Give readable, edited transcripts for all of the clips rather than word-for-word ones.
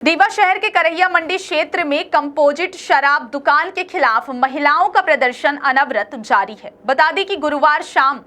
रीवा शहर के करहिया मंडी क्षेत्र में कंपोजिट शराब दुकान के खिलाफ महिलाओं का प्रदर्शन अनवरत जारी है। बता दें कि गुरुवार शाम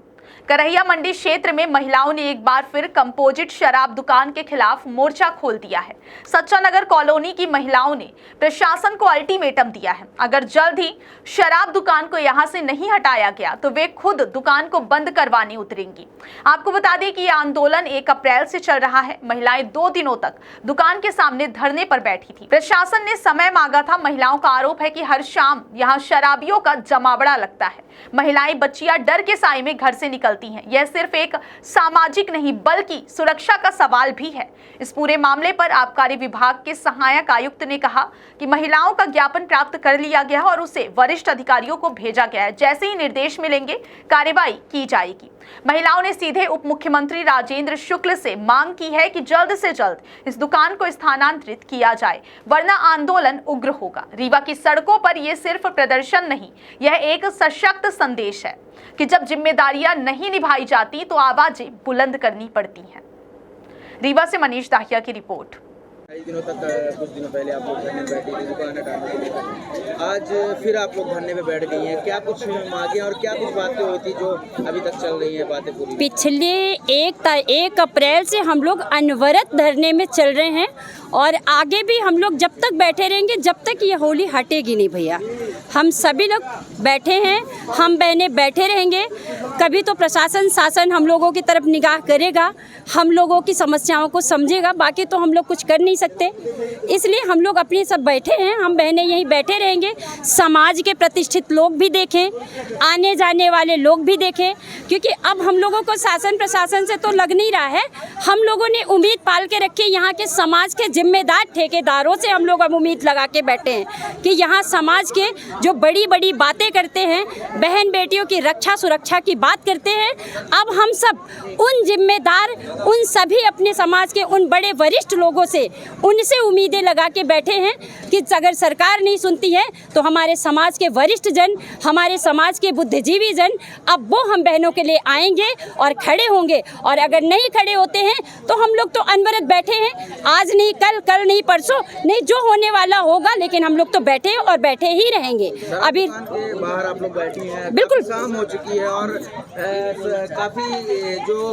करहिया मंडी क्षेत्र में महिलाओं ने एक बार फिर कंपोजिट शराब दुकान के खिलाफ मोर्चा खोल दिया है। सच्चा नगर कॉलोनी की महिलाओं ने प्रशासन को अल्टीमेटम दिया है, अगर जल्द ही शराब दुकान को यहां से नहीं हटाया गया तो वे खुद दुकान को बंद करवाने उतरेंगी। आपको बता दें कि यह आंदोलन 1 अप्रैल से चल रहा है। महिलाएं 2 दिनों तक दुकान के सामने धरने पर बैठी थी। प्रशासन ने समय मांगा था। महिलाओं का आरोप है कि हर शाम यहाँ शराबियों का जमावड़ा लगता है। महिलाएं बच्चियां डर के साए में घर से निकलती हैं। यह सिर्फ एक सामाजिक नहीं बल्कि सुरक्षा का सवाल भी है। इस पूरे मामले पर आबकारी विभाग के सहायक आयुक्त ने कहा कि महिलाओं का ज्ञापन प्राप्त कर लिया गया है और उसे वरिष्ठ अधिकारियों को भेजा गया है। जैसे ही निर्देश मिलेंगे कार्रवाई की जाएगी। महिलाओं ने सीधे उप मुख्यमंत्री राजेंद्र शुक्ल से मांग की है कि जल्द से जल्द इस दुकान को स्थानांतरित किया जाए, वरना आंदोलन उग्र होगा। रीवा की सड़कों पर यह सिर्फ प्रदर्शन नहीं, यह एक सशक्त संदेश है कि जब जिम्मेदारियां नहीं निभाई जाती तो आवाजें बुलंद करनी पड़ती हैं। रीवा से मनीष दाहिया की रिपोर्ट। कई दिनों तक कुछ दिनों पहले आप लोग धरने बैठे थे दुकान हटाने के लिए, आज फिर आप लोग धरने पे बैठ गई हैं। क्या कुछ मांगे और क्या कुछ बातें हुई थी जो अभी तक चल रही हैं बातें पूरी? पिछले 1 अप्रैल से हम लोग अनवरत धरने में चल रहे हैं और आगे भी हम लोग जब तक बैठे रहेंगे जब तक ये होली हटेगी नहीं भैया। हम सभी लोग बैठे हैं, हम बहनें बैठे रहेंगे। कभी तो प्रशासन शासन हम लोगों की तरफ निगाह करेगा, हम लोगों की समस्याओं को समझेगा, बाकी तो हम लोग कुछ कर नहीं सकते। इसलिए हम लोग अपने सब बैठे हैं, हम बहनें यहीं बैठे रहेंगे। समाज के प्रतिष्ठित लोग भी देखें, आने जाने वाले लोग भी देखें, क्योंकि अब हम लोगों को शासन प्रशासन से तो लग नहीं रहा है। हम लोगों ने उम्मीद पाल के रखी, यहाँ के समाज के जिम्मेदार ठेकेदारों से हम लोग अब उम्मीद लगा के बैठे हैं कि यहाँ समाज के जो बड़ी बड़ी बातें करते हैं, बहन बेटियों की रक्षा सुरक्षा की बात करते हैं, अब हम सब उन जिम्मेदार, उन सभी अपने समाज के उन बड़े वरिष्ठ लोगों से, उनसे उम्मीदें लगा के बैठे हैं कि अगर सरकार नहीं सुनती है तो हमारे समाज के वरिष्ठ जन, हमारे समाज के बुद्धिजीवी जन, अब वो हम बहनों के लिए आएंगे और खड़े होंगे। और अगर नहीं खड़े होते हैं तो हम लोग तो अनवरत बैठे हैं, आज नहीं कल, कल नहीं परसों नहीं, जो होने वाला होगा, लेकिन हम लोग तो बैठे हैं और बैठे ही रहेंगे। अभी बाहर आप लोग बैठी हैं, बिल्कुल शाम हो चुकी है और काफी जो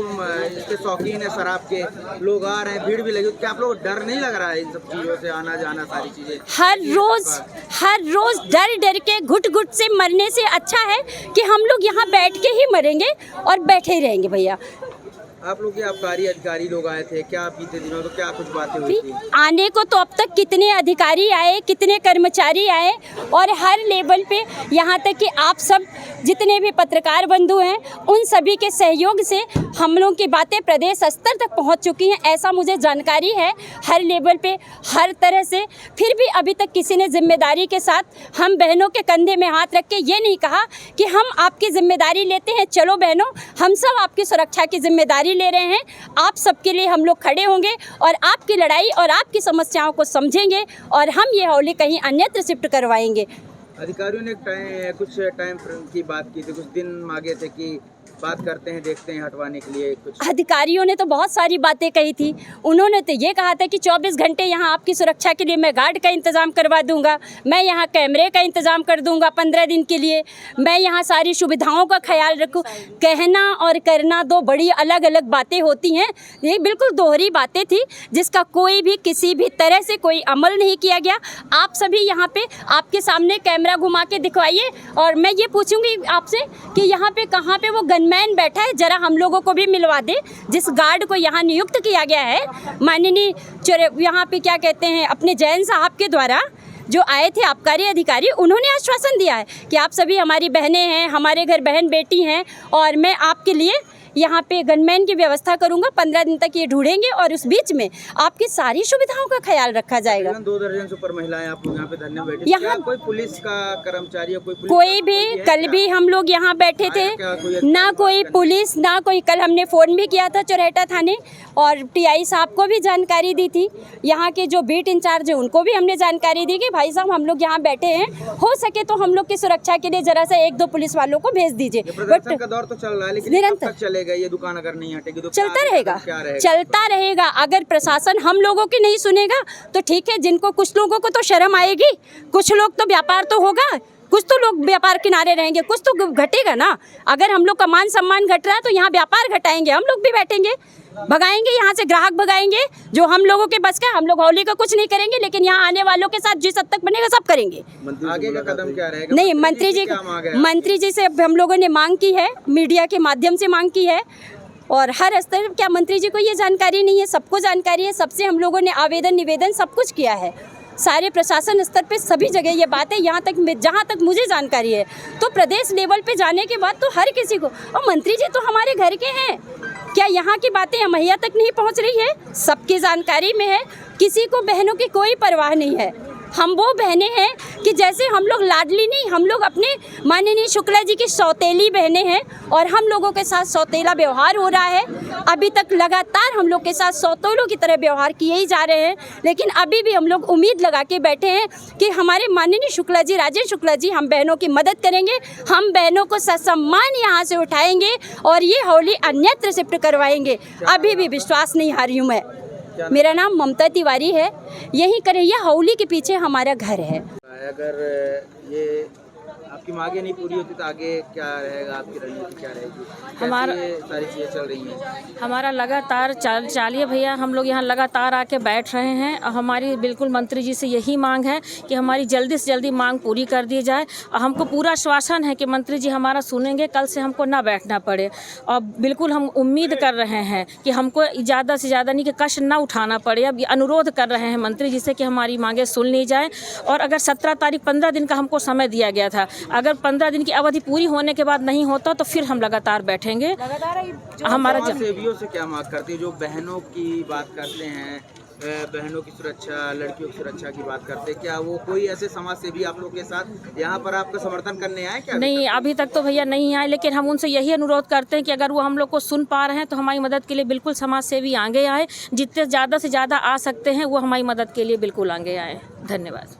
इसके शौकीन है शराब के लोग आ रहे हैं, भीड़ भी लगी। क्या आप लोग डर नहीं लग रहा है इन सब चीजों से, आना जाना सारी चीजें? हर रोज डर डर के घुट घुट से मरने से अच्छा है कि हम लोग यहाँ बैठ के ही मरेंगे और बैठे ही रहेंगे भैया। आप लोग के आबकारी अधिकारी लोग आए थे, क्या बीते दिनों तो क्या कुछ बातें हुई थी? आने को तो अब तक कितने अधिकारी आए, कितने कर्मचारी आए और हर लेवल पे, यहाँ तक कि आप सब जितने भी पत्रकार बंधु हैं उन सभी के सहयोग से हम लोगों की बातें प्रदेश स्तर तक पहुँच चुकी हैं, ऐसा मुझे जानकारी है। हर लेवल पे हर तरह से, फिर भी अभी तक किसी ने जिम्मेदारी के साथ हम बहनों के कंधे में हाथ रख के ये नहीं कहा कि हम आपकी जिम्मेदारी लेते हैं, चलो बहनों हम सब आपकी सुरक्षा की जिम्मेदारी ले रहे हैं, आप सबके लिए हम लोग खड़े होंगे और आपकी लड़ाई और आपकी समस्याओं को समझेंगे और हम ये होली कहीं अन्यत्र शिफ्ट करवाएंगे। अधिकारियों ने कुछ टाइम की बात की थी, कुछ दिन मांगे थे कि बात करते हैं, देखते हैं हटवाने के लिए। कुछ अधिकारियों ने तो बहुत सारी बातें कही थी। उन्होंने तो ये कहा था कि 24 घंटे यहाँ आपकी सुरक्षा के लिए मैं गार्ड का इंतज़ाम करवा दूंगा, मैं यहाँ कैमरे का इंतज़ाम कर दूंगा 15 दिन के लिए, मैं यहाँ सारी सुविधाओं का ख्याल रखूँ। कहना और करना दो बड़ी अलग अलग बातें होती हैं। ये बिल्कुल दोहरी बातें थी जिसका कोई भी किसी भी तरह से कोई अमल नहीं किया गया। आप सभी यहाँ पे आपके सामने कैमरा घुमा के दिखवाइए और मैं ये पूछूंगी आपसे कि यहाँ पे कहाँ पे वो गनमैन बैठा है, जरा हम लोगों को भी मिलवा दे। जिस गार्ड को यहाँ नियुक्त किया गया है माननीय यहाँ पे क्या कहते हैं अपने जैन साहब के द्वारा जो आए थे आबकारी अधिकारी, उन्होंने आश्वासन दिया है कि आप सभी हमारी बहनें हैं, हमारे घर बहन बेटी हैं और मैं आपके लिए यहाँ पे गनमैन की व्यवस्था करूँगा। 15 दिन तक ये ढूंढेंगे और उस बीच में आपकी सारी सुविधाओं का ख्याल रखा जाएगा। 2 दर्जन से ऊपर महिलाएं आप लोग यहाँ पे धरने बैठे, यहाँ कोई पुलिस का कर्मचारी, कोई भी कल भी हम लोग यहाँ बैठे थे, ना कोई पुलिस ना कोई। कल हमने फ़ोन भी किया था चौराहा थाने और टीआई साहब को भी जानकारी दी थी, यहाँ के जो बीट इंचार्ज है उनको भी हमने जानकारी दी कि भाई साहब हम लोग यहाँ बैठे हैं, हो सके तो हम लोग की सुरक्षा के लिए जरा सा 1-2 पुलिस वालों को भेज दीजिए। प्रदर्शन का दौर तो चल रहा है, लेकिन निरंतर चलेगा, ये दुकान अगर नहीं हटेगी तो चलता रहेगा, क्या रहेगा? चलता रहेगा। अगर प्रशासन हम लोगों की नहीं सुनेगा तो ठीक है, जिनको कुछ लोगों को तो शर्म आएगी, कुछ लोग तो व्यापार तो होगा, कुछ तो लोग व्यापार किनारे रहेंगे, कुछ तो घटेगा ना। अगर हम लोग का मान सम्मान घट रहा है तो यहाँ व्यापार घटाएंगे, हम लोग भी बैठेंगे, भगाएंगे यहाँ से, ग्राहक भगाएंगे। जो हम लोगों के बस का, हम लोग होली का कुछ नहीं करेंगे, लेकिन यहाँ आने वालों के साथ जिस हद तक बनेगा सब करेंगे। आगे का कदम क्या रहेगा? नहीं, मंत्री जी से हम लोगों ने मांग की है, मीडिया के माध्यम से मांग की है, और हर स्तर क्या मंत्री जी को ये जानकारी नहीं है? सबको जानकारी है, सबसे हम लोगों ने आवेदन निवेदन सब कुछ किया है, सारे प्रशासन स्तर पे सभी जगह ये बात है। यहाँ तक जहाँ तक मुझे जानकारी है तो प्रदेश लेवल पे जाने के बाद तो हर किसी को, और मंत्री जी तो हमारे घर के हैं, क्या यहाँ की बातें मैया तक नहीं पहुँच रही है? सबकी जानकारी में है, किसी को बहनों की कोई परवाह नहीं है। हम वो बहनें हैं कि जैसे हम लोग लाडली नहीं, हम लोग अपने माननीय शुक्ला जी की सौतेली बहनें हैं, और हम लोगों के साथ सौतेला व्यवहार हो रहा है। अभी तक लगातार हम लोग के साथ सौतेलों की तरह व्यवहार किए ही जा रहे हैं, लेकिन अभी भी हम लोग उम्मीद लगा के बैठे हैं कि हमारे माननीय शुक्ला जी, राजेश शुक्ला जी हम बहनों की मदद करेंगे, हम बहनों को ससम्मान यहाँ से उठाएंगे और ये होली अन्यत्र शिफ्ट करवाएंगे। अभी भी विश्वास नहीं हारी हूँ मैं। मेरा नाम ममता तिवारी है, यहीं करैया होली के पीछे हमारा घर है। अगर ये आपकी मांगे नहीं पूरी होती तो आगे क्या रहेगा, आपकी रणनीति क्या रहेगी? हमारा सारी चीज़ें चल रही हैं। हमारा लगातार चालिए भैया, हम लोग यहाँ लगातार आके बैठ रहे हैं, और हमारी बिल्कुल मंत्री जी से यही मांग है कि हमारी जल्दी से जल्दी मांग पूरी कर दी जाए, और हमको पूरा आश्वासन है कि मंत्री जी हमारा सुनेंगे, कल से हमको ना बैठना पड़े। और बिल्कुल हम उम्मीद कर रहे हैं कि हमको ज़्यादा से ज़्यादा नहीं कि कष्ट ना उठाना पड़े। अब अनुरोध कर रहे हैं मंत्री जी से कि हमारी मांगें सुन ली जाए, और अगर 17 तारीख 15 दिन का हमको समय दिया गया था, अगर 15 दिन की अवधि पूरी होने के बाद नहीं होता तो फिर हम लगातार बैठेंगे। हमारा सेवियों से क्या मांग करती है? जो बहनों की बात करते हैं, बहनों की सुरक्षा, लड़कियों की सुरक्षा की बात करते हैं, क्या वो कोई ऐसे समाज सेवी आप लोग के साथ यहाँ पर आपका समर्थन करने आए क्या? नहीं, अभी तक तो भैया नहीं आए, लेकिन हम उनसे यही अनुरोध करते हैं कि अगर वो हम लोग को सुन पा रहे हैं तो हमारी मदद के लिए बिल्कुल समाज सेवी आगे आए, जितने ज़्यादा से ज़्यादा आ सकते हैं वो हमारी मदद के लिए बिल्कुल आगे आए। धन्यवाद।